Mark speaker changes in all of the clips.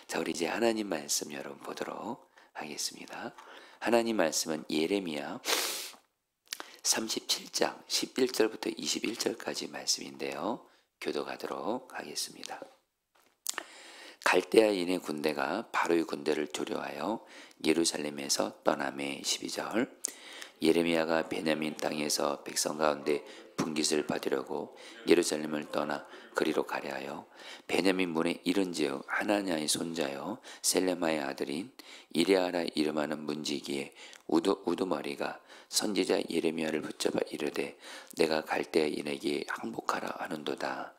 Speaker 1: 자, 우리 이제 하나님 말씀 여러분 보도록 하겠습니다. 하나님 말씀은 예레미야 37장 11절부터 21절까지 말씀인데요. 교도가도록 하겠습니다. 갈대아인의 군대가 바로의 군대를 두려워하여 예루살렘에서 떠나매. 12절. 예레미야가 베냐민 땅에서 백성 가운데 분깃을 받으려고 예루살렘을 떠나 그리로 가려 하여 베냐민 문에 이른즉 하나냐의 손자여 셀레마의 아들인 이레아라 이름하는 문지기의 우두머리가 선지자 예레미야를 붙잡아 이르되 내가 갈대아인에게 항복하라 하는도다.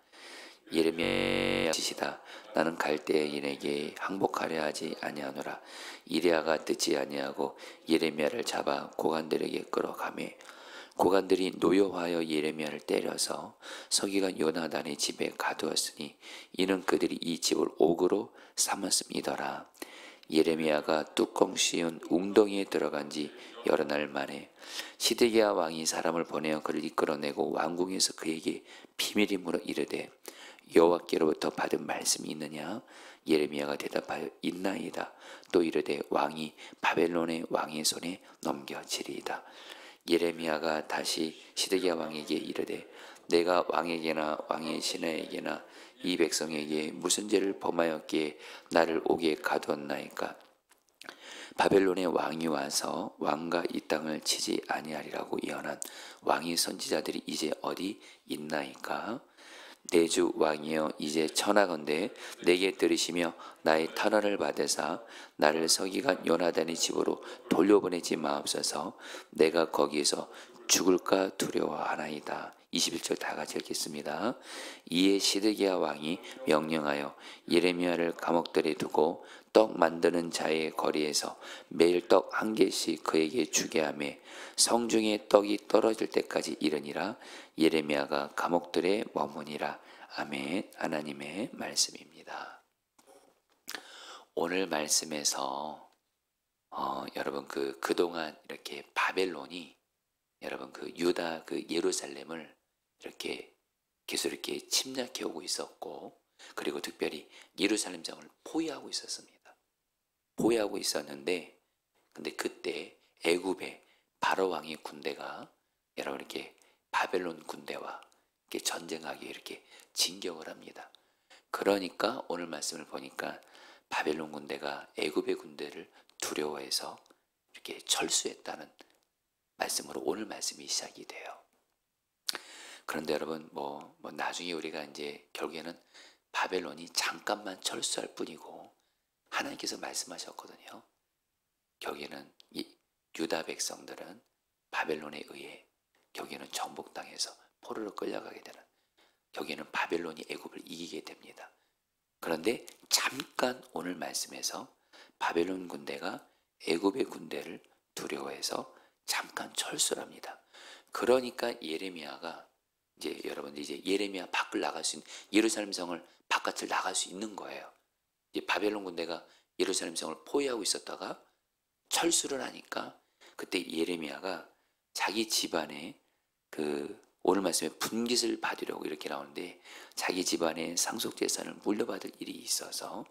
Speaker 1: 예레미야 지시다. 나는 갈대아인에게 항복하려 하지 아니하노라. 이레아가 듣지 아니하고 예레미야를 잡아 고관들에게 끌어가매 고관들이 노여하여 예레미야를 때려서 서기관 요나단의 집에 가두었으니 이는 그들이 이 집을 옥으로 삼았음이더라. 예레미야가 뚜껑 씌운 웅덩이에 들어간 지 여러 날 만에 시드기야 왕이 사람을 보내어 그를 이끌어내고 왕궁에서 그에게 비밀임으로 이르되 여호와께로부터 받은 말씀이 있느냐? 예레미야가 대답하여 있나이다. 또 이르되 왕이 바벨론의 왕의 손에 넘겨지리이다. 예레미야가 다시 시드기야 왕에게 이르되 내가 왕에게나 왕의 신하에게나 이 백성에게 무슨 죄를 범하였기에 나를 옥에 가두었나이까? 바벨론의 왕이 와서 왕과 이 땅을 치지 아니하리라고 예언한 왕의 선지자들이 이제 어디 있나이까? 내 주 왕이여 이제 청하건대 내게 들으시며 나의 탄원을 받으사 나를 서기관 요나단의 집으로 돌려보내지 마옵소서. 내가 거기에서 죽을까 두려워하나이다. 21절 다 같이 읽겠습니다. 이에 시드기야 왕이 명령하여 예레미야를 감옥들에 두고 떡 만드는 자의 거리에서 매일 떡 한 개씩 그에게 주게 하며 성중에 떡이 떨어질 때까지 이르니라. 예레미야가 감옥들에 머무니라. 아멘. 하나님의 말씀입니다. 오늘 말씀에서 여러분 그동안 이렇게 바벨론이 여러분 유다 예루살렘을 이렇게 계속 이렇게 침략해 오고 있었고, 그리고 특별히 예루살렘 성을 포위하고 있었습니다. 포위하고 있었는데, 근데 그때 애굽의 바로 왕의 군대가 여러분 이렇게 바벨론 군대와 이렇게 전쟁하기 이렇게 진격을 합니다. 그러니까 오늘 말씀을 보니까 바벨론 군대가 애굽의 군대를 두려워해서 이렇게 철수했다는 말씀으로 오늘 말씀이 시작이 돼요. 그런데 여러분 나중에 우리가 이제 결국에는 바벨론이 잠깐만 철수할 뿐이고 하나님께서 말씀하셨거든요. 결국에는 이 유다 백성들은 바벨론에 의해 결국에는 정복당해서 포로로 끌려가게 되는, 결국에는 바벨론이 애굽을 이기게 됩니다. 그런데 잠깐 오늘 말씀에서 바벨론 군대가 애굽의 군대를 두려워해서 잠깐 철수를 합니다. 그러니까 예레미야가 이제 예레미야 밖을 나갈 수 있는, 예루살렘 성을 바깥을 나갈 수 있는 거예요. 이제 바벨론 군대가 예루살렘 성을 포위하고 있었다가 철수를 하니까 그때 예레미야가 자기 집안에 오늘 말씀에 분깃을 받으려고 이렇게 나오는데 자기 집안의 상속재산을 물려받을 일이 있어서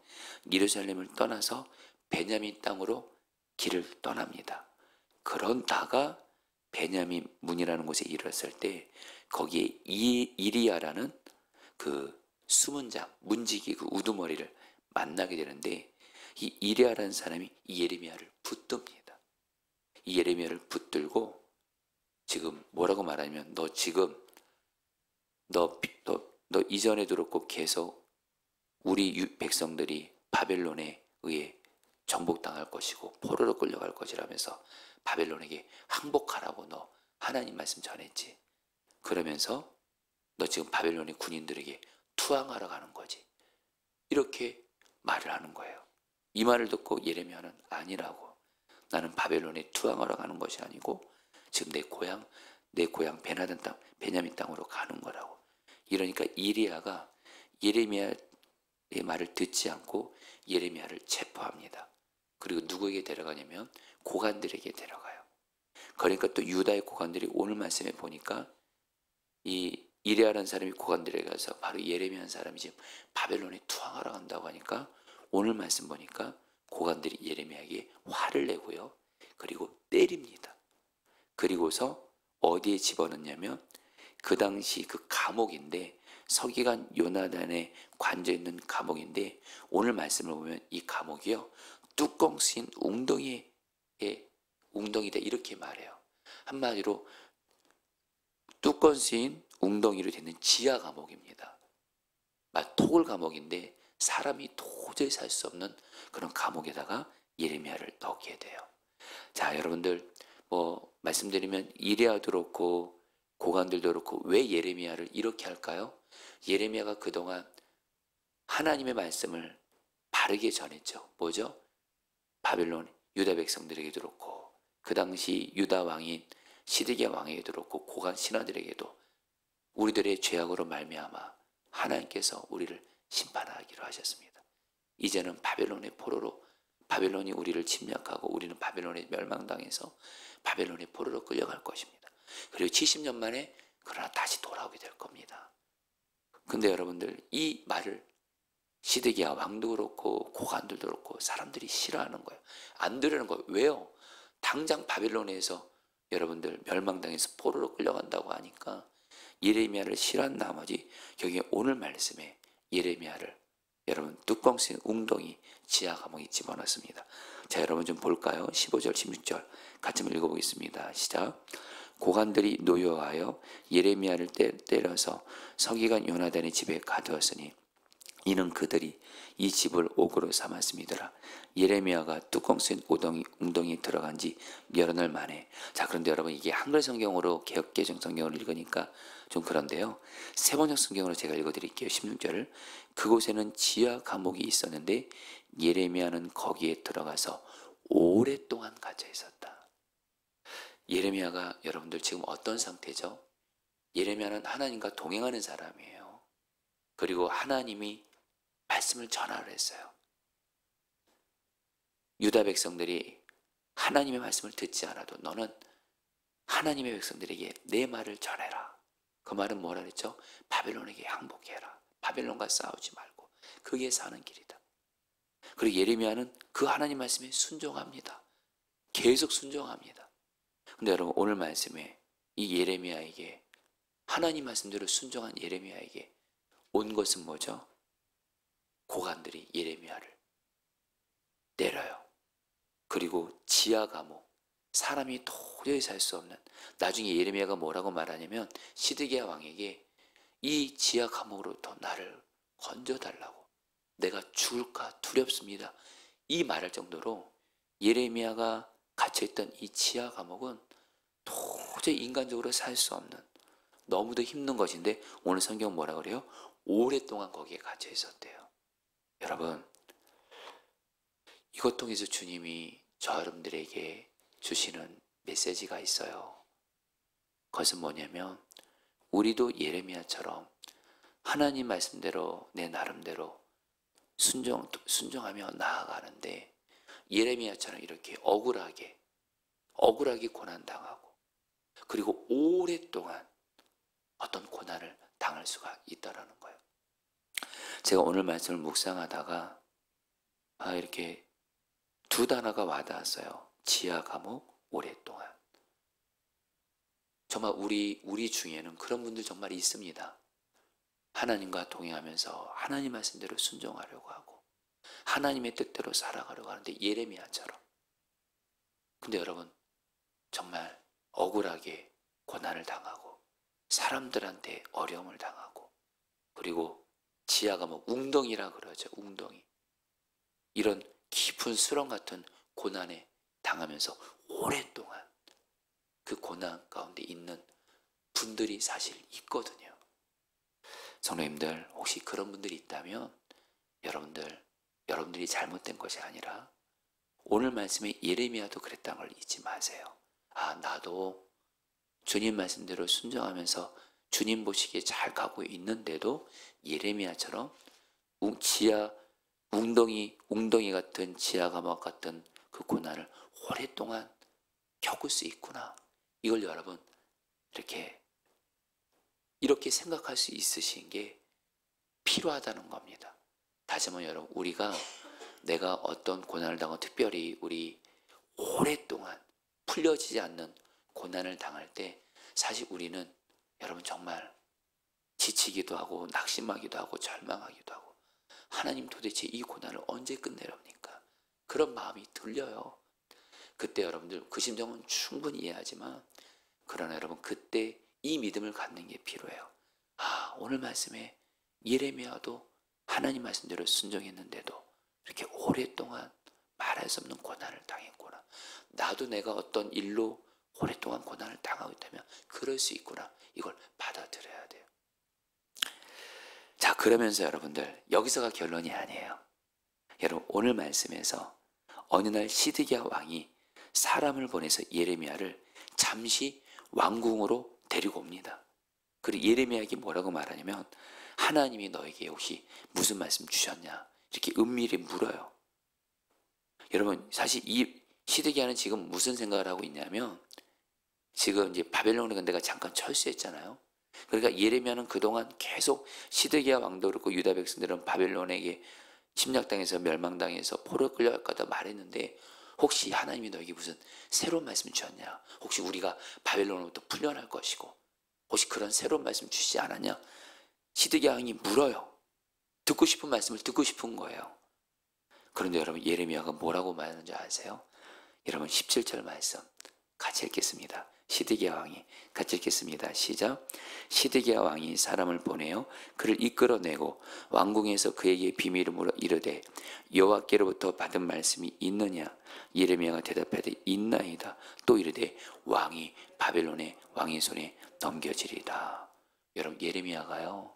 Speaker 1: 예루살렘을 떠나서 베냐민 땅으로 길을 떠납니다. 그러다가 베냐민 문이라는 곳에 이르렀을 때 거기에 이리야라는 숨은 자 문지기 우두머리를 만나게 되는데, 이 이리야라는 사람이 이 예레미야를 붙듭니다. 이 예레미야를 붙들고 지금 뭐라고 말하냐면 너 이전에 들었고 계속 우리 백성들이 바벨론에 의해 정복당할 것이고 포로로 끌려갈 것이라면서 바벨론에게 항복하라고 너 하나님 말씀 전했지. 그러면서 너 지금 바벨론의 군인들에게 투항하러 가는 거지. 이렇게 말을 하는 거예요. 이 말을 듣고 예레미야는 아니라고, 나는 바벨론에 투항하러 가는 것이 아니고 지금 내 고향 베냐민 땅으로 가는 거라고. 이러니까 이리야가 예레미야의 말을 듣지 않고 예레미야를 체포합니다. 그리고 누구에게 데려가냐면 고관들에게 데려가요. 그러니까 또 유다의 고관들이 오늘 말씀에 보니까 이 이리야라는 사람이 고관들에게 가서 바로 예레미야라는 사람이 지금 바벨론에 투항하러 간다고 하니까 오늘 말씀 보니까 고관들이 예레미야에게 화를 내고요. 그리고 때립니다. 그리고서 어디에 집어넣냐면 그 당시 그 감옥인데 서기관 요나단에 관저 있는 감옥인데 오늘 말씀을 보면 이 감옥이요. 뚜껑 쓰인 웅덩이에 웅덩이다 이렇게 말해요. 한마디로 뚜껑 쓰인 웅덩이로 되는 지하 감옥입니다. 토굴 감옥인데 사람이 도저히 살 수 없는 그런 감옥에다가 예레미야를 넣게 돼요. 자, 여러분들 말씀드리면 이레아도 그렇고 고관들도 그렇고 왜 예레미야를 이렇게 할까요? 예레미야가 그동안 하나님의 말씀을 바르게 전했죠. 뭐죠? 바벨론 유다 백성들에게도 그렇고 그 당시 유다 왕인 시드기야 왕에게도 그렇고 고관 신하들에게도 우리들의 죄악으로 말미암아 하나님께서 우리를 심판하기로 하셨습니다. 이제는 바벨론의 포로로 바벨론이 우리를 침략하고 우리는 바벨론에 멸망당해서 바벨론의 포로로 끌려갈 것입니다. 그리고 70년 만에 그러나 다시 돌아오게 될 겁니다. 근데 여러분들 이 말을 시드기야 왕도 그렇고 고관들도 그렇고 사람들이 싫어하는 거예요. 안 들으는 거예요. 왜요? 당장 바벨론에서 여러분들 멸망당해서 포로로 끌려간다고 하니까 예레미야를 싫어한 나머지 여기 오늘 말씀에 예레미야를 여러분 뚜껑 쓰인 웅덩이 지하 감옥에 집어넣습니다. 자, 여러분 좀 볼까요? 15절 16절 같이 한번 읽어보겠습니다. 시작. 고관들이 노여하여 예레미야를 때려서 서기관 요나단의 집에 가두었으니 이는 그들이 이 집을 옥으로 삼았음이더라. 예레미야가 뚜껑 쓰인 웅덩이에 들어간 지 여러 날 만에. 자, 그런데 여러분 이게 한글 성경으로 개역개정 성경을 읽으니까 좀 그런데요. 세번역 성경으로 제가 읽어드릴게요. 16절을. 그곳에는 지하 감옥이 있었는데 예레미야는 거기에 들어가서 오랫동안 갇혀 있었다. 예레미야가 여러분들 지금 어떤 상태죠? 예레미야는 하나님과 동행하는 사람이에요. 그리고 하나님이 말씀을 전하를 했어요. 유다 백성들이 하나님의 말씀을 듣지 않아도 너는 하나님의 백성들에게 내 말을 전해라. 그 말은 뭐라 그랬죠? 바벨론에게 항복해라. 바벨론과 싸우지 말고 그게 사는 길이다. 그리고 예레미야는 그 하나님 말씀에 순종합니다. 계속 순종합니다. 근데 여러분 오늘 말씀에 이 예레미야에게 하나님 말씀대로 순종한 예레미야에게 온 것은 뭐죠? 고관들이 예레미야를 때려요. 그리고 지하 감옥, 사람이 도저히 살 수 없는, 나중에 예레미야가 뭐라고 말하냐면 시드기야 왕에게 이 지하 감옥으로부터 나를 건져달라고, 내가 죽을까 두렵습니다, 이 말할 정도로 예레미야가 갇혀있던 이 지하 감옥은 도저히 인간적으로 살 수 없는 너무도 힘든 것인데 오늘 성경 뭐라 그래요? 오랫동안 거기에 갇혀 있었대요. 여러분, 이것 통해서 주님이 저 여러분들에게 주시는 메시지가 있어요. 그것은 뭐냐면 우리도 예레미야처럼 하나님 말씀대로 내 나름대로 순종하며 나아가는데 예레미야처럼 이렇게 억울하게 고난당하고 그리고 오랫동안 어떤 고난을 당할 수가 있다라는 거예요. 제가 오늘 말씀을 묵상하다가 이렇게 두 단어가 와닿았어요. 지하 감옥, 오랫동안. 정말 우리 중에는 그런 분들 정말 있습니다. 하나님과 동행하면서 하나님 말씀대로 순종하려고 하고 하나님의 뜻대로 살아가려고 하는데 예레미야처럼. 근데 여러분 정말 억울하게 고난을 당하고 사람들한테 어려움을 당하고 그리고 지하 감옥, 웅덩이라 그러죠. 웅덩이. 이런 깊은 수렁 같은 고난에 당하면서 오랫동안 그 고난 가운데 있는 분들이 사실 있거든요. 성도님들 혹시 그런 분들이 있다면 여러분들이 잘못된 것이 아니라 오늘 말씀에 예레미야도 그랬다는 걸 잊지 마세요. 나도 주님 말씀대로 순종하면서 주님 보시기에 잘 가고 있는데도 예레미야처럼 웅덩이 같은 지하 감옥 같은 그 고난을 오랫동안 겪을 수 있구나. 이걸 여러분 이렇게 생각할 수 있으신 게 필요하다는 겁니다. 다시 한번 여러분, 우리가 내가 어떤 고난을 당하고 특별히 우리 오랫동안 풀려지지 않는 고난을 당할 때 사실 우리는 여러분 정말 지치기도 하고 낙심하기도 하고 절망하기도 하고 하나님 도대체 이 고난을 언제 끝내렵니까? 그런 마음이 들려요. 그때 여러분들 그 심정은 충분히 이해하지만 그러나 여러분 그때 이 믿음을 갖는 게 필요해요. 아, 오늘 말씀에 예레미야도 하나님 말씀대로 순종했는데도 이렇게 오랫동안 말할 수 없는 고난을 당했구나. 나도 내가 어떤 일로 오랫동안 고난을 당하고 있다면 그럴 수 있구나. 이걸 받아들여야 돼요. 자, 그러면서 여러분들 여기서가 결론이 아니에요. 여러분 오늘 말씀에서 어느 날 시드기야 왕이 사람을 보내서 예레미야를 잠시 왕궁으로 데리고 옵니다. 그리고 예레미야에게 뭐라고 말하냐면 하나님이 너에게 혹시 무슨 말씀 주셨냐 이렇게 은밀히 물어요. 여러분 사실 이 시드기야는 지금 무슨 생각을 하고 있냐면 지금 이제 바벨론에 내가 잠깐 철수했잖아요. 그러니까 예레미야는 그동안 계속 시드기야 왕도 그렇고 유다 백성들은 바벨론에게 침략당해서 멸망당해서 포로 끌려갈까 말했는데 혹시 하나님이 너에게 무슨 새로운 말씀 주셨냐? 혹시 우리가 바벨론으로부터 풀려날 것이고 혹시 그런 새로운 말씀 주시지 않았냐? 시드기야 왕이 물어요. 듣고 싶은 말씀을 듣고 싶은 거예요. 그런데 여러분 예레미야가 뭐라고 말하는지 아세요? 여러분 17절 말씀 같이 읽겠습니다. 시드기야 왕이 같이 읽겠습니다. 시작. 시드기야 왕이 사람을 보내어 그를 이끌어내고 왕궁에서 그에게 비밀을 물어 이르되 여호와께로부터 받은 말씀이 있느냐? 예레미야가 대답하되 있나이다. 또 이르되 왕이 바벨론의 왕의 손에 넘겨지리다. 여러분 예레미야가요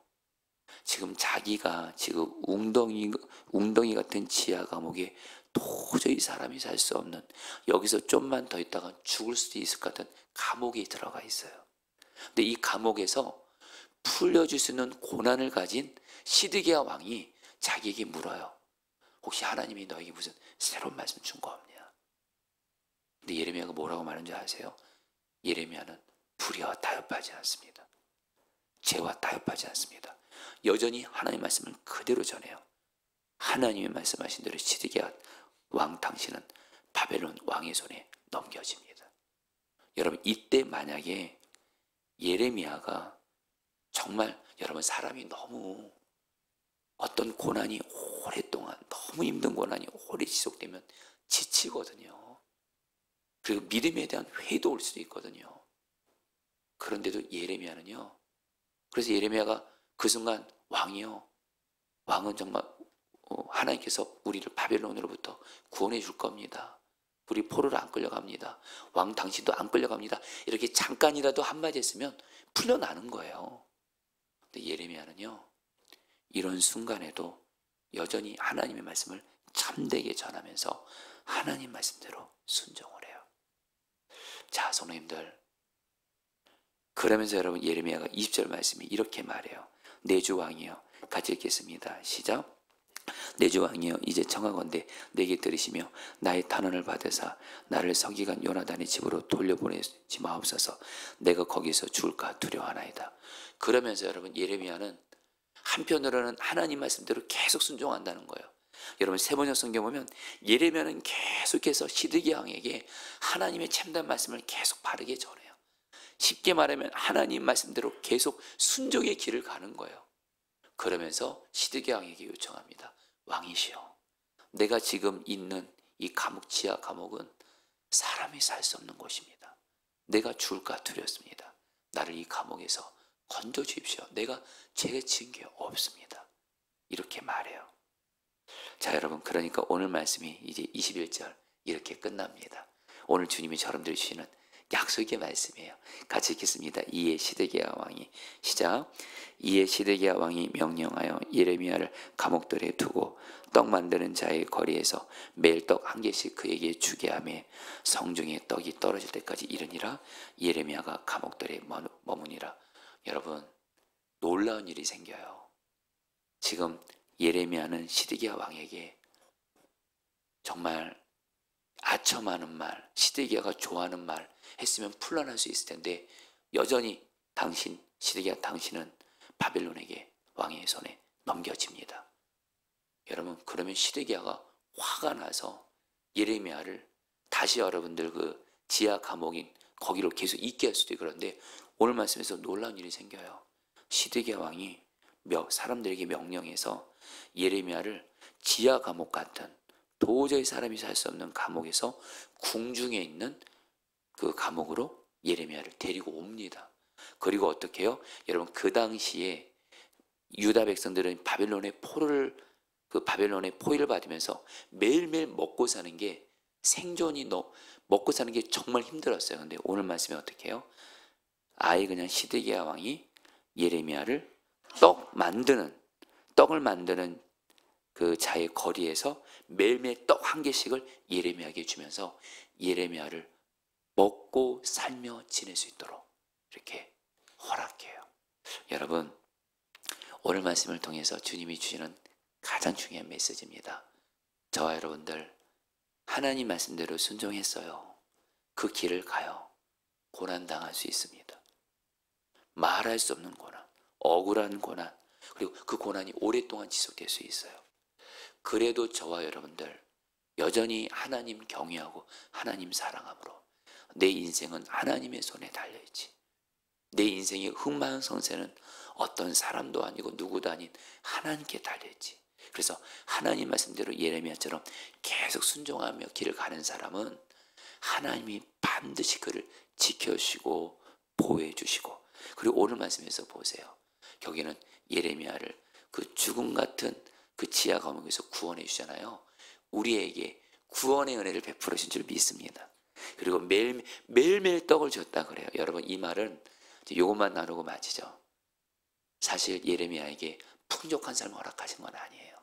Speaker 1: 지금 자기가 지금 웅덩이 같은 지하 감옥에 도저히 사람이 살 수 없는 여기서 좀만 더 있다가 죽을 수도 있을 것 같은 감옥에 들어가 있어요. 근데 이 감옥에서 풀려줄 수 있는 고난을 가진 시드기야 왕이 자기에게 물어요. 혹시 하나님이 너에게 무슨 새로운 말씀 준 거 없냐? 근데 예레미야가 뭐라고 말하는지 아세요? 예레미야는 불의와 타협하지 않습니다. 죄와 타협하지 않습니다. 여전히 하나님의 말씀을 그대로 전해요. 하나님의 말씀하신 대로 시드기야 왕 당신은 바벨론 왕의 손에 넘겨집니다. 여러분 이때 만약에 예레미야가 정말 여러분 사람이 너무 어떤 고난이 오랫동안 너무 힘든 고난이 오래 지속되면 지치거든요. 그리고 믿음에 대한 회의도 올 수도 있거든요. 그런데도 예레미야는요. 그래서 예레미야가 그 순간 왕이요. 왕은 정말 하나님께서 우리를 바벨론으로부터 구원해 줄 겁니다. 우리 포로를 안 끌려갑니다. 왕 당신도 안 끌려갑니다. 이렇게 잠깐이라도 한마디 했으면 풀려나는 거예요. 근데 예레미야는요. 이런 순간에도 여전히 하나님의 말씀을 참되게 전하면서 하나님 말씀대로 순종을 해요. 자, 성도님들. 그러면서 여러분 예레미야가 20절 말씀이 이렇게 말해요. 내 주 왕이여 같이 읽겠습니다. 시작. 내 주 왕이여 이제 청하건대 내게 들으시며 나의 탄원을 받으사 나를 서기관 요나단의 집으로 돌려보내지 마옵소서. 내가 거기서 죽을까 두려워하나이다. 그러면서 여러분 예레미야는 한편으로는 하나님 말씀대로 계속 순종한다는 거예요. 여러분 세번역 성경 보면 예레미야는 계속해서 시드기야 왕에게 하나님의 참된 말씀을 계속 바르게 전해요. 쉽게 말하면 하나님 말씀대로 계속 순종의 길을 가는 거예요. 그러면서 시드기야 왕에게 요청합니다. 왕이시여, 내가 지금 있는 이 감옥 지하 감옥은 사람이 살 수 없는 곳입니다. 내가 죽을까 두렵습니다. 나를 이 감옥에서 건져 주십시오. 내가 죄가 지은 게 없습니다. 이렇게 말해요. 자, 여러분 그러니까 오늘 말씀이 이제 21절 이렇게 끝납니다. 오늘 주님이 여러분들 주시는 약속의 말씀이에요. 같이 읽겠습니다. 이에 시드기야 왕이 시작. 이에 시드기야 왕이 명령하여 예레미야를 감옥들에 두고 떡 만드는 자의 거리에서 매일 떡 한 개씩 그에게 주게 하며 성중에 떡이 떨어질 때까지 이르니라. 예레미야가 감옥들에 머무니라. 여러분 놀라운 일이 생겨요. 지금 예레미야는 시드기야 왕에게 정말 아첨하는 말, 시드기야가 좋아하는 말 했으면 풀려날 수 있을 텐데 여전히 시드기야 당신은 바벨론에게 왕의 손에 넘겨집니다. 여러분 그러면 시드기야가 화가 나서 예레미야를 다시 여러분들 그 지하 감옥인 거기로 계속 있게 할 수도 있고, 그런데 오늘 말씀에서 놀라운 일이 생겨요. 시드기야 왕이 사람들에게 명령해서 예레미야를 지하 감옥 같은 도저히 사람이 살 수 없는 감옥에서 궁중에 있는 그 감옥으로 예레미야를 데리고 옵니다. 그리고 어떻게 해요? 여러분, 그 당시에 유다 백성들은 바벨론의 포위를 받으면서 매일매일 먹고 사는 게 먹고 사는 게 정말 힘들었어요. 근데 오늘 말씀에 어떻게 해요? 아예 그냥 시드기야 왕이 예레미야를 떡을 만드는 그 자의 거리에서 매일매일 떡 한 개씩을 예레미야에게 주면서 예레미야를 먹고 살며 지낼 수 있도록 이렇게 허락해요. 여러분, 오늘 말씀을 통해서 주님이 주시는 가장 중요한 메시지입니다. 저와 여러분들 하나님 말씀대로 순종했어요. 그 길을 가요. 고난당할 수 있습니다. 말할 수 없는 고난, 억울한 고난, 그리고 그 고난이 오랫동안 지속될 수 있어요. 그래도 저와 여러분들 여전히 하나님 경외하고 하나님 사랑함으로 내 인생은 하나님의 손에 달려있지, 내 인생의 흥망성쇠는 어떤 사람도 아니고 누구도 아닌 하나님께 달려있지. 그래서 하나님 말씀대로 예레미야처럼 계속 순종하며 길을 가는 사람은 하나님이 반드시 그를 지켜주시고 보호해 주시고, 그리고 오늘 말씀에서 보세요. 여기는 예레미야를 그 죽음 같은 그 지하 감옥에서 구원해 주잖아요. 우리에게 구원의 은혜를 베풀어 주신 줄 믿습니다. 그리고 매일매일 떡을 줬다 그래요. 여러분, 이 말은 이것만 나누고 마치죠. 사실 예레미야에게 풍족한 삶을 허락하신 건 아니에요.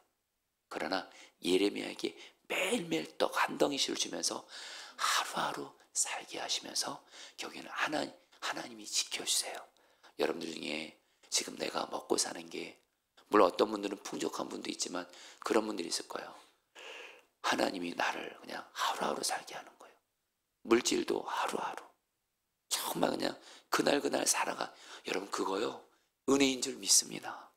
Speaker 1: 그러나 예레미야에게 매일매일 떡 한 덩이씩을 주면서 하루하루 살게 하시면서 여기는 하나님이 지켜주세요. 여러분들 중에 지금 내가 먹고 사는 게, 물론 어떤 분들은 풍족한 분도 있지만 그런 분들이 있을 거예요. 하나님이 나를 그냥 하루하루 살게 하는 거예요. 물질도 하루하루 정말 그냥 그날 살아가. 여러분, 그거요 은혜인 줄 믿습니다.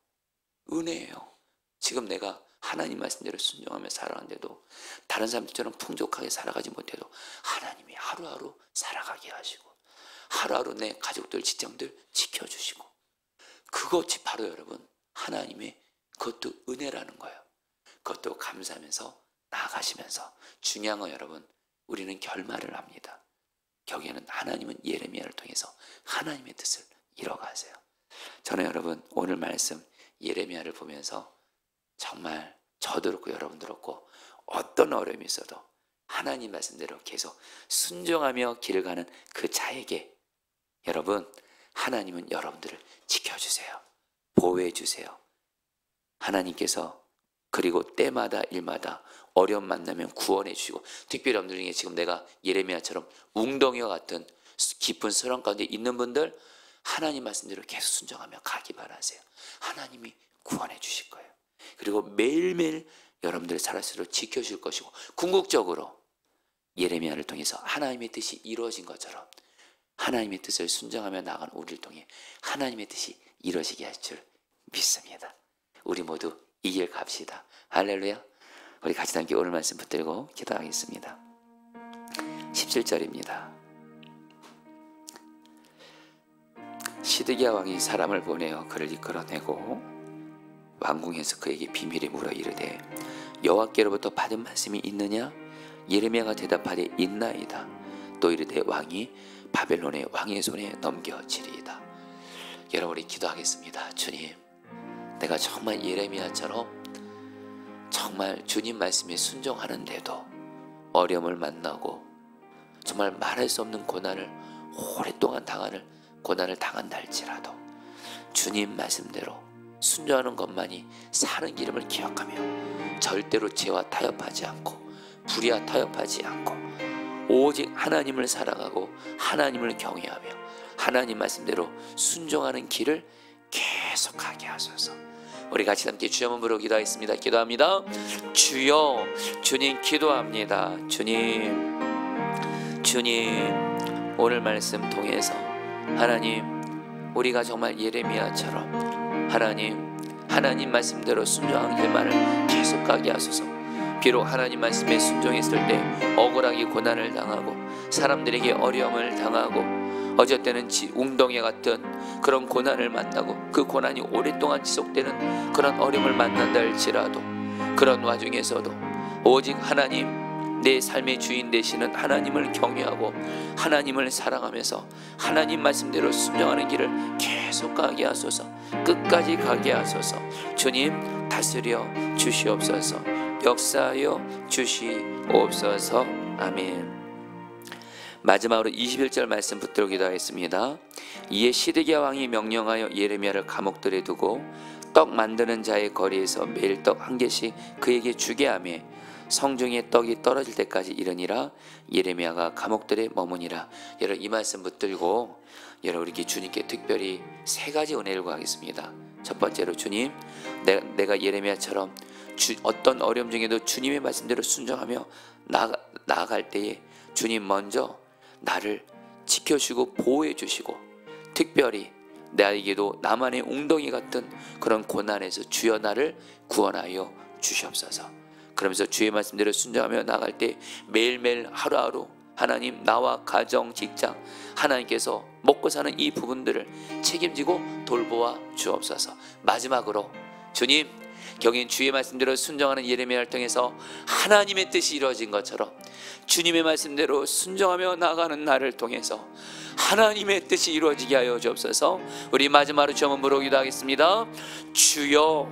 Speaker 1: 은혜예요. 지금 내가 하나님 말씀대로 순종하며 살아가는데도 다른 사람들처럼 풍족하게 살아가지 못해도 하나님이 하루하루 살아가게 하시고 하루하루 내 가족들, 직장들 지켜주시고, 그것이 바로 여러분 하나님의 그것도 은혜라는 거예요. 그것도 감사하면서 나아가시면서, 중요한 건 여러분, 우리는 결말을 합니다. 여기에는 하나님은 예레미야를 통해서 하나님의 뜻을 이뤄가세요. 저는 여러분 오늘 말씀 예레미야를 보면서 정말 저도 그렇고 여러분도 그렇고 어떤 어려움이 있어도 하나님 말씀대로 계속 순종하며 길을 가는 그 자에게 여러분 하나님은 여러분들을 지켜주세요. 보호해 주세요. 하나님께서 그리고 때마다 일마다 어려움 만나면 구원해 주시고, 특별히 여러분들 중에 지금 내가 예레미야처럼 웅덩이와 같은 깊은 소랑 가운데 있는 분들 하나님 말씀대로 계속 순종하며 가기 바라세요. 하나님이 구원해 주실 거예요. 그리고 매일매일 여러분들의 살아서로 지켜줄 것이고, 궁극적으로 예레미야를 통해서 하나님의 뜻이 이루어진 것처럼 하나님의 뜻을 순종하며 나아가는 우리를 통해 하나님의 뜻이 이루어지게 할 줄 믿습니다. 우리 모두 이 길 갑시다. 할렐루야. 우리 같이 함께 오늘 말씀 붙들고 기도하겠습니다. 17절입니다. 시드기야 왕이 사람을 보내어 그를 이끌어내고 왕궁에서 그에게 비밀에 물어 이르되 여호와께로부터 받은 말씀이 있느냐? 예레미야가 대답하되 있나이다. 또 이르되 왕이 바벨론의 왕의 손에 넘겨지리이다. 여러분, 우리 기도하겠습니다. 주님, 내가 정말 예레미야처럼 정말 주님 말씀에 순종하는데도 어려움을 만나고 정말 말할 수 없는 고난을 오랫동안 고난을 당한다 할지라도 주님 말씀대로 순종하는 것만이 사는 기름을 기억하며 절대로 죄와 타협하지 않고 불의와 타협하지 않고 오직 하나님을 사랑하고 하나님을 경외하며 하나님 말씀대로 순종하는 길을 계속하게 하소서. 우리 같이 함께 주여 한번 부르고 기도하겠습니다. 기도합니다. 주여, 주님 기도합니다. 주님 오늘 말씀 통해서 하나님, 우리가 정말 예레미야처럼 하나님 말씀대로 순종하는 길만을 계속 가게 하소서. 비록 하나님 말씀에 순종했을 때 억울하게 고난을 당하고 사람들에게 어려움을 당하고 어쨌든 웅덩이 같은 그런 고난을 만나고 그 고난이 오랫동안 지속되는 그런 어려움을 만난다 할지라도 그런 와중에서도 오직 하나님, 내 삶의 주인 되시는 하나님을 경외하고 하나님을 사랑하면서 하나님 말씀대로 순종하는 길을 계속 가게 하소서. 끝까지 가게 하소서. 주님 다스려 주시옵소서. 역사하여 주시옵소서. 아멘. 마지막으로 21절 말씀 붙들어 기도하겠습니다. 이에 시드기야 왕이 명령하여 예레미야를 감옥들에 두고 떡 만드는 자의 거리에서 매일 떡 한 개씩 그에게 주게 하며 성중에 떡이 떨어질 때까지 이르니라. 예레미야가 감옥들에 머무니라. 여러분 이 말씀 붙들고 여러분 이렇게 주님께 특별히 세 가지 은혜를 구하겠습니다. 첫 번째로 주님, 내가 예레미야처럼 어떤 어려움 중에도 주님의 말씀대로 순종하며 나아갈 때에 주님 먼저 나를 지켜주시고 보호해 주시고 특별히 나에게도 나만의 웅덩이 같은 그런 고난에서 주여 나를 구원하여 주시옵소서. 그러면서 주의 말씀대로 순종하며 나갈 때 매일매일 하루하루 하나님 나와 가정, 직장 하나님께서 먹고 사는 이 부분들을 책임지고 돌보아 주옵소서. 마지막으로 주님, 경인 주의 말씀대로 순종하는 예레미야를 통해서 하나님의 뜻이 이루어진 것처럼 주님의 말씀대로 순종하며 나가는 나를 통해서 하나님의 뜻이 이루어지게 하여 주옵소서. 우리 마지막으로 주 한번 부르기도 하겠습니다. 주여